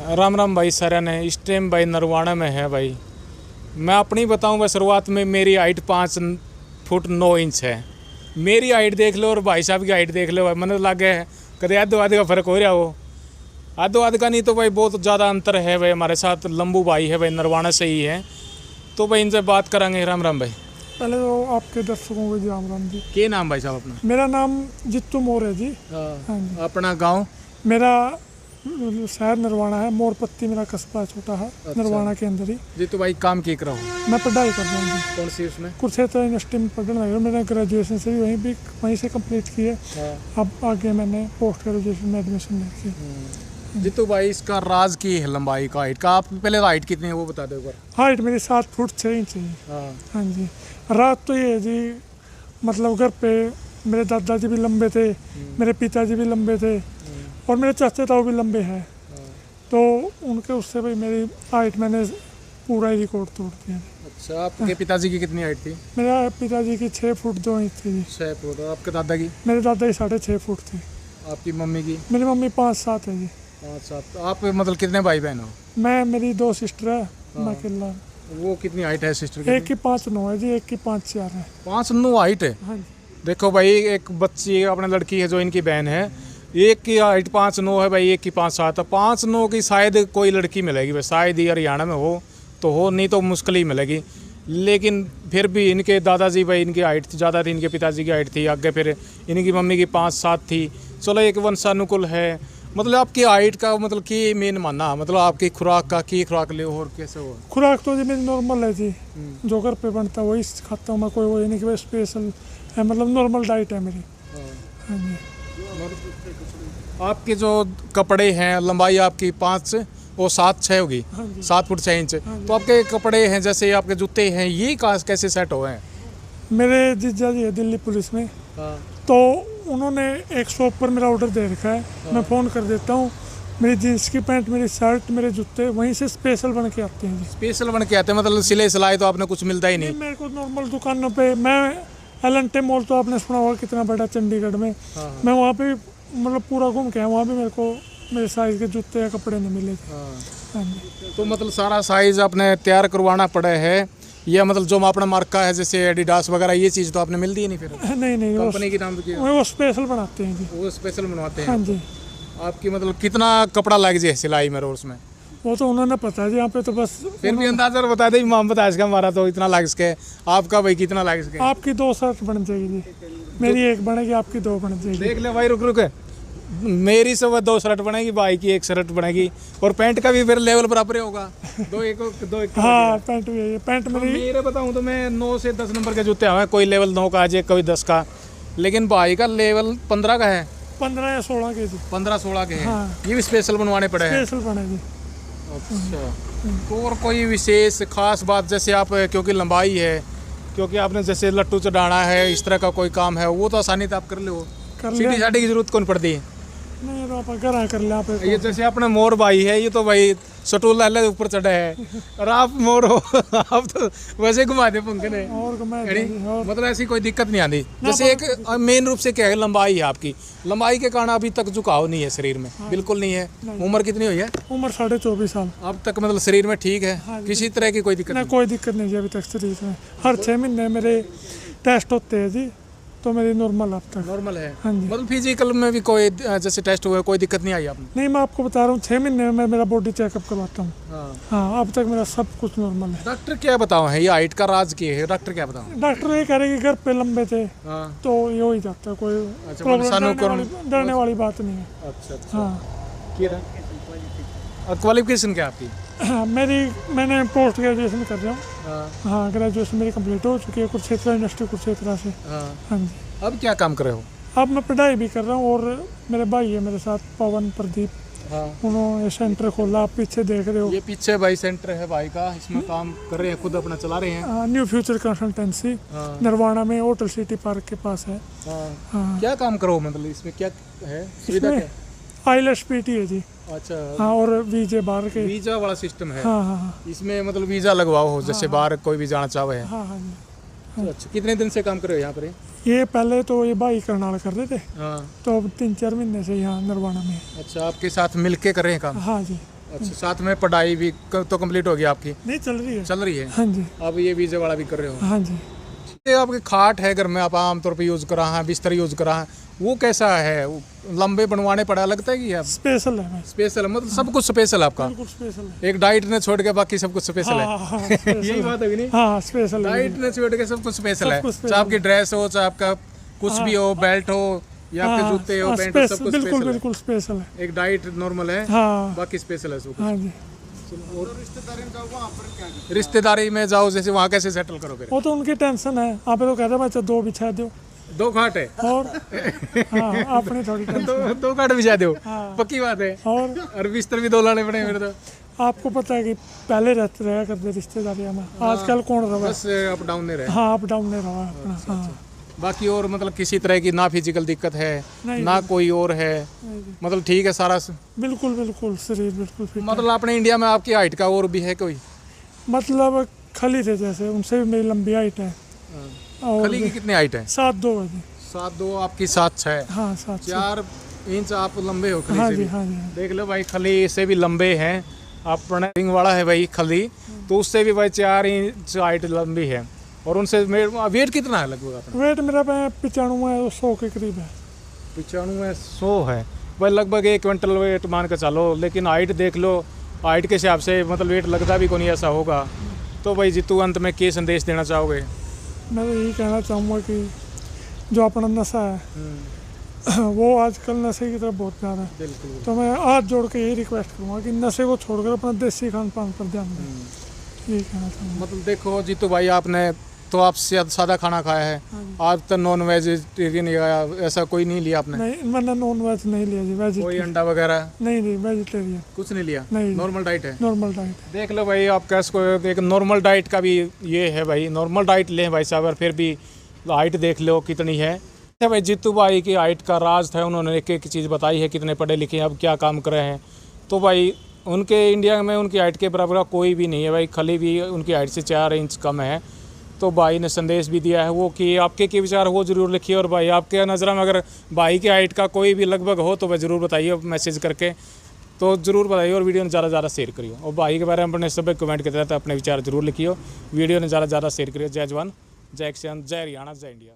राम राम भाई सारा ने इस टाइम भाई नरवाना में है भाई। मैं अपनी बताऊं भाई, शुरुआत में मेरी हाइट 5 फुट 9 इंच है। मेरी हाइट देख लो और भाई साहब की हाइट देख लो भाई, मन लगे कदे आधो आधे का फर्क हो रहा हो, आधो आधे का नहीं तो भाई बहुत ज़्यादा अंतर है भाई। हमारे साथ लंबू भाई है भाई, नरवाना से ही है, तो भाई इनसे बात करेंगे। राम राम भाई। पहले तो आपके दर्शकों को जी राम राम जी। क्या नाम भाई साहब अपना? मेरा नाम जित्तू मोर है जी। हाँ जी। अपना गाँव? मेरा शहर नरवाना है, मोरपत्ती मेरा कस्बा छोटा है। अच्छा। नरवाना के अंदर ही। जी तो भाई काम की करा हो? मैं पढ़ाई कर रहा हूँ जी। कौन सी उसमें? कुरुक्षेत्र यूनिवर्सिटी में पढ़ने लगा। मैंने ग्रेजुएशन से भी वहीं से कंप्लीट की है। अब आगे मैंने पोस्ट ग्रेजुएशन में एडमिशन लेके। जी तो भाई इसका राज की है लंबाई का, हाइट का? आप पहले हाइट कितनी है वो बता दो एक बार। हाइट मेरी 7 फुट 6 इंच है। हाँ जी। रात तो ये है जी, मतलब घर पे मेरे दादाजी भी लंबे थे, मेरे पिताजी भी लंबे थे और मेरे चाचा ताऊ भी लंबे हैं, तो उनके उससे भाई मेरी हाइट मैंने पूरा ही रिकॉर्ड तोड़ दिया। अच्छा, आपके पिताजी की कितनी हाइट थी? मेरा पिताजी की 6 फुट 2 इंच थी जी। 6 फुट। और आपके दादा की? मेरे दादा की 6.5 फुट थी। आपकी मम्मी की? मेरी मम्मी 5-7 है जी। 5-7। आप मतलब कितने भाई बहन हो? मैं, मेरी 2 सिस्टर है, मैं अकेला। वो कितनी हाइट है सिस्टर की? एक की 5'9" है जी, एक की 5'4" है। 5'9" हाइट है? हाँ जी। देखो भाई, एक बच्ची अपने लड़की है जो इनकी बहन है, एक की हाइट 5'9" है भाई, एक की 5'7" है। 5'9" की शायद कोई लड़की मिलेगी भाई, शायद ही हरियाणा में हो तो हो, नहीं तो मुश्किल ही मिलेगी। लेकिन फिर भी इनके दादाजी भाई इनकी हाइट ज़्यादा थी, इनके पिताजी की हाइट थी आगे, फिर इनकी मम्मी की 5'7" थी। चलो एक वंशानुकूल है। मतलब आपकी हाइट का मतलब कि मेन मानना, मतलब आपकी खुराक का की खुराक ले और कैसे हो? खुराक तो जी मेरी नॉर्मल है जी, जो घर पे बनता है वही खाता हूँ मैं। कोई वही नहीं कि भाई स्पेशल है, मतलब नॉर्मल डाइट है मेरी। हाँ जी। आपके जो कपड़े हैं, लंबाई आपकी 5 और 7-6 होगी। हाँ जी। 7 फुट 6 इंच। तो आपके कपड़े हैं, जैसे आपके जूते हैं, ये कहाँ कैसे सेट हो हैं? मेरे जीजा जी है दिल्ली पुलिस में, तो उन्होंने एक शॉप पर मेरा ऑर्डर दे रखा है। मैं फ़ोन कर देता हूँ, मेरी जीन्स की पैंट, मेरी शर्ट, मेरे जूते वहीं से स्पेशल बन के आते हैं जी। स्पेशल बन के आते हैं? मतलब सिले सिलाई तो आपने कुछ मिलता ही नहीं? मेरे को नॉर्मल दुकानों पे, मैं एल&टी मॉल तो आपने सुना होगा कितना बड़ा चंडीगढ़ में, मैं वहाँ पे मतलब पूरा घूम के आया, वहाँ भी मेरे को मेरे साइज़ के जूते या कपड़े नहीं मिले थे। हाँ जी। तो मतलब सारा साइज़ आपने तैयार करवाना पड़ा है, या मतलब जो अपना मार्का है जैसे एडिडास वगैरह, ये चीज़ तो आपने मिलती ही नहीं? फिर नहीं, कंपनी की नाम की वो स्पेशल बनाते हैं जी। वो स्पेशल बनवाते हैं? हाँ जी। आपकी मतलब कितना कपड़ा लग जाए सिलाई में और उसमें? वो तो उन्होंने पता है जी, यहाँ पे तो बस फिर भी अंदाजा बता दे, माम बता इसका हमारा तो इतना लग सके, आपका भाई कितना लग सके? आपकी 2 शर्ट बन जाएगी जी, मेरी 1 बनेगी, आपकी 2 बन जाएगी। देख ले भाई, रुक रुक, मेरी से 2 शर्ट बनेगी, भाई की 1 शर्ट बनेगी, और पैंट का भी फिर लेवल बराबर होगा। दो एक हाँ, पैंट भी है। पैंट मेरी, मेरे बताऊँ तो मैं 9 से 10 नंबर के जूते हैं, कोई लेवल 9 का आ जाए, कोई 10 का, लेकिन भाई का लेवल 15 का है। 15 या 16 के जी। 15-16 के हैं। हाँ। ये भी स्पेशल बनवाने पड़े हैं? स्पेशल बने जी। अच्छा। तो और कोई विशेष खास बात, जैसे आप क्योंकि लंबाई है, क्योंकि आपने जैसे लट्टू चढ़ाना है, इस तरह का कोई काम है, वो तो आसानी से आप कर लो, सीटी साटी की जरूरत कौन पड़ती है? नहीं, तो आप घर कर ले आप। ये जैसे अपने मोर भाई है, ये तो भाई सटूल लाले ऊपर चढ़ा है, और आप मोर हो, आप तो वैसे घुमा दे पंखे ने, और मतलब ऐसी कोई दिक्कत नहीं आती। जैसे एक मेन रूप से क्या है, लंबाई है आपकी, लंबाई के कारण अभी तक झुकाव नहीं है शरीर में? बिल्कुल नहीं है। उम्र कितनी हुई है? उम्र 24.5 साल। अब तक मतलब शरीर में ठीक है? किसी तरह की कोई दिक्कत नहीं? कोई दिक्कत नहीं जी अभी तक शरीर में। हर 6 महीने मेरे टेस्ट होते हैं जी, तो मेरी नॉर्मल अब तक। नॉर्मल है? हाँ जी। मतलब फिजिकल में भी कोई जैसे टेस्ट हुए, कोई दिक्कत नहीं आई आपने? नहीं, मैं आपको बता रहा हूँ, 6 महीने में मैं मेरा बॉडी चेकअप करवाता हूँ। हाँ, अब तक मेरा सब कुछ नॉर्मल है। डॉक्टर क्या बताओ है, ये हाइट का राज क्या है? डॉक्टर क्या बताओ? डॉक्टर ये कह रहे कि घर पे लंबे थे तो ये हो ही जाता है, कोई प्रॉब्लम, डरने वाली बात नहीं है। अच्छा। हाँ। और क्वालिफिकेशन क्या आपकी? हाँ, मैंने पोस्ट ग्रेजुएशन कर रहा हूँ। हाँ, ग्रेजुएशन मेरी कंप्लीट हो चुकी है कुरुक्षेत्र यूनिवर्सिटी कुरुक्षेत्र से। हाँ जी। अब क्या काम कर रहे हो? अब मैं पढ़ाई भी कर रहा हूँ, और मेरे भाई है मेरे साथ, पवन प्रदीप। उन्होंने सेंटर खोला, आप पीछे देख रहे हो। ये पीछे भाई सेंटर है भाई का, इसमें काम कर रहे हैं, खुद अपना चला रहे हैं। न्यू फ्यूचर कंसल्टेंसी, नरवाना में होटल सिटी पार्क के पास है। क्या काम करो, मतलब इसमें क्या है सुविधा? क्या आइलेट्स पीटी है जी। अच्छा। हाँ, और वीजे बाहर के, वीजा वाला सिस्टम है? हाँ। इसमें मतलब वीजा लगवाओ हो, जैसे बाहर कोई भी जाना चाहे? हाँ जी। अच्छा, कितने दिन से काम कर रहे हो यहाँ पर? ये पहले तो ये भाई करनाल कर रहे थे, तो अब 3-4 महीने से यहाँ नरवाना में। अच्छा, आपके साथ मिलके कर रहे हैं काम? हाँ जी। अच्छा, साथ में पढ़ाई भी तो कंप्लीट हो गई आपकी? नहीं चल रही है। चल रही है। हाँ जी। अब ये वीजा वाला भी कर रहे हो? हाँ जी। ये आपकी खाट है घर में, आप आमतौर पे यूज़ करा है, बिस्तर यूज़ करा है, वो कैसा है? वो लंबे बनवाने पड़ा लगता है कि आप स्पेशल है भाई। स्पेशल है, मतलब सब कुछ स्पेशल है आपका? बिल्कुल स्पेशल है। एक डाइट ने छोड़ के बाकी सब कुछ स्पेशल है। हाँ, यही बात है कि नहीं? हाँ स्पेशल है। डाइट ने छोड़ के सब कुछ स्पेशल है, सब कुछ special चाहे आपकी ड्रेस हो, चाहे आपका कुछ भी हो, बेल्ट हो या आपके जूते हो, पैंट हो, सब कुछ बिल्कुल स्पेशल है। बिल्कुल स्पेशल है। एक डाइट नॉर्मल है, हाँ बाकी स्पेशल है सब कुछ। हाँ जी। रिश्तेदारी में जाओ जैसे, वहाँ कैसे सेटल करो फिर? वो तो उनकी टेंशन है। आप तो कहते हैं बच्चा 2 बिछा दो 2 खाट है और हाँ अपनी थोड़ी टेंशन। 2 खाट बिछा दो, हाँ। पक्की बात है। और बिस्तर भी 2 लाने पड़े मेरे तो। आपको पता है कि पहले रहा करते रिश्तेदारियाँ में, आजकल कौन रहा? बस अप डाउन नहीं रहे। हाँ अप डाउन नहीं रहा है अपना। हाँ बाकी और मतलब किसी तरह की ना फिजिकल दिक्कत है नहीं, ना कोई और है, नहीं जी। मतलब ठीक है सारा बिल्कुल बिल्कुल शरीर बिल्कुल फिट है। मतलब अपने इंडिया में आपकी हाइट का और भी है कोई? मतलब खली थे जैसे, उनसे भी मेरी लंबी हाइट है। और खली की कितनी हाइट है? 7'2" है जी। 7'2", आपकी 7'6". हाँ 7'6". 4 इंच आप लंबे हो खली हाँ से जी भी। हाँ जी। देख लो भाई, खली से भी लंबे हैं। अपने रिंग वाला है भाई खली, तो उससे भी भाई 4 इंच हाइट लंबी है। और उनसे वेट कितना है लगभग अपना? वेट मेरा 95 100 के करीब है। 95 100 है भाई, लगभग 1 क्विंटल वेट मान के चलो। लेकिन हाइट देख लो, हाइट के हिसाब से मतलब वेट लगता भी कोई नहीं ऐसा होगा। तो भाई जीतू, अंत में क्या संदेश देना चाहोगे? मैं तो यही कहना चाहूँगा कि जो अपना नशा है वो आजकल नशे की तरफ बहुत ज़्यादा है। बिल्कुल। तो मैं हाथ जोड़ के यही रिक्वेस्ट करूँगा कि नशे को छोड़कर अपना देसी खान पान पर ध्यान दें। यही कहना चाहूँगा। मतलब देखो जीतू भाई, आपने तो आप सादा खाना खाया है, आज तक नॉन वेजिटेरियन या ऐसा कोई नहीं लिया आपने? नहीं, मैंने नॉन वेज नहीं लिया जी। कोई वेजिटेरियन अंडा वगैरह? नहीं वेजिटेरियन कुछ नहीं लिया? नहीं। नॉर्मल डाइट है? Normal diet. देख लो भाई, आप कैसे को एक नॉर्मल डाइट का भी ये है भाई, नॉर्मल डाइट लें भाई साहब। और फिर भी हाइट देख लो कितनी है। भाई जीतू भाई की हाइट का राज था, उन्होंने एक एक चीज़ बताई है, कितने पढ़े लिखे हैं, अब क्या काम कर रहे हैं। तो भाई उनके इंडिया में उनकी हाइट के बराबर कोई भी नहीं है भाई, खली भी उनकी हाइट से 4 इंच कम है। तो भाई ने संदेश भी दिया है वो कि आपके क्या विचार हो ज़रूर लिखिए। और भाई आपके नज़र में अगर भाई की हाइट का कोई भी लगभग हो तो भाई ज़रूर बताइए मैसेज करके, तो ज़रूर बताइए। और वीडियो ने ज़्यादा से ज़्यादा शेयर करिए। और भाई के बारे में अपने सब कमेंट के तहत अपने विचार जरूर लिखिए। वीडियो ने ज़्यादा से ज़्यादा शेयर करिए। जय जवान, जय किसान, जय हरियाणा, जय इंडिया।